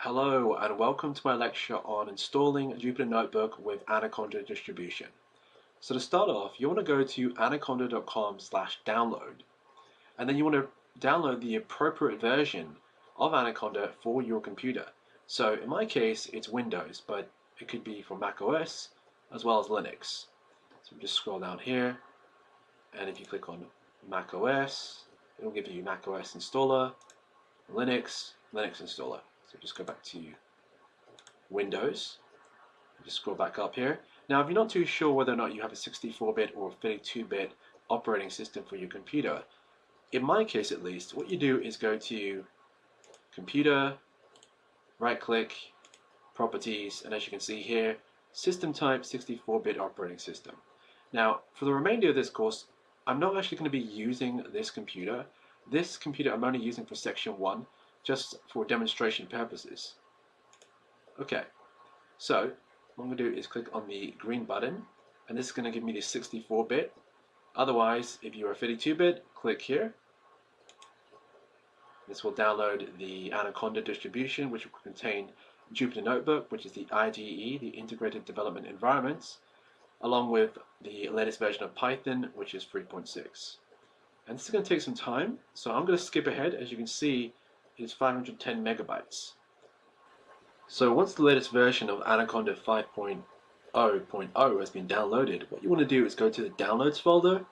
Hello and welcome to my lecture on installing a Jupyter Notebook with Anaconda distribution. So to start off, you want to go to anaconda.com/download, and then you want to download the appropriate version of Anaconda for your computer. So in my case, it's Windows, but it could be for Mac OS as well as Linux. So just scroll down here, and if you click on Mac OS, it will give you Mac OS installer, Linux installer. So just go back to Windows, just scroll back up here. Now if you're not too sure whether or not you have a 64-bit or 32-bit operating system for your computer, in my case at least, what you do is go to Computer, right click, Properties, and as you can see here, System Type 64-bit operating system. Now for the remainder of this course, I'm not actually going to be using this computer. This computer I'm only using for section 1, just for demonstration purposes. Okay, so what I'm going to do is click on the green button, and this is going to give me the 64-bit. Otherwise, if you are 32-bit, click here. This will download the Anaconda distribution, which will contain Jupyter Notebook, which is the IDE, the Integrated Development Environments, along with the latest version of Python, which is 3.6. And this is going to take some time, so I'm going to skip ahead. As you can see, it's 510 megabytes. So once the latest version of Anaconda 5.0.0 has been downloaded, what you want to do is go to the Downloads folder.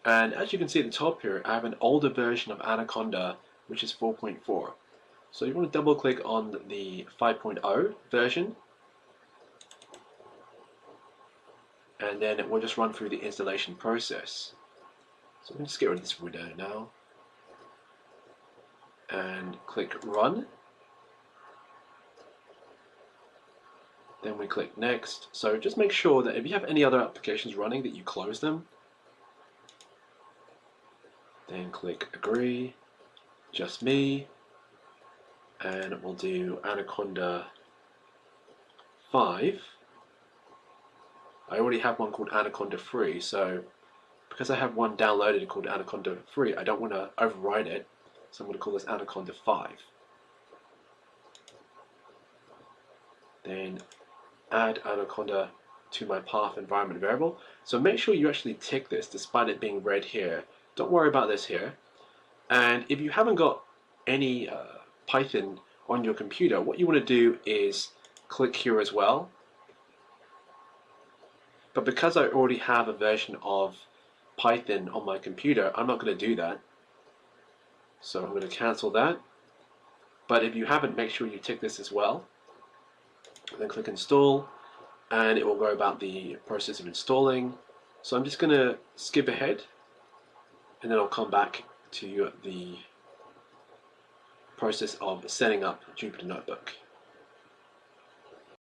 And as you can see at the top here, I have an older version of Anaconda, which is 4.4. So you want to double click on the 5.0 version, and then it will just run through the installation process. So I'm going to just get rid of this window now, and click Run. Then we click Next. So just make sure that if you have any other applications running that you close them. Then click Agree, Just Me, and we'll do Anaconda 5. I already have one called Anaconda 3, so because I have one downloaded called Anaconda 3, I don't want to override it, so I'm going to call this Anaconda 5. Then add Anaconda to my path environment variable. So make sure you actually tick this despite it being red here. Don't worry about this here. And if you haven't got any Python on your computer, what you want to do is click here as well. But because I already have a version of Python on my computer, I'm not going to do that. So I'm going to cancel that. But if you haven't, make sure you tick this as well. Then click Install, and it will go about the process of installing. So I'm just going to skip ahead, and then I'll come back to the process of setting up Jupyter Notebook.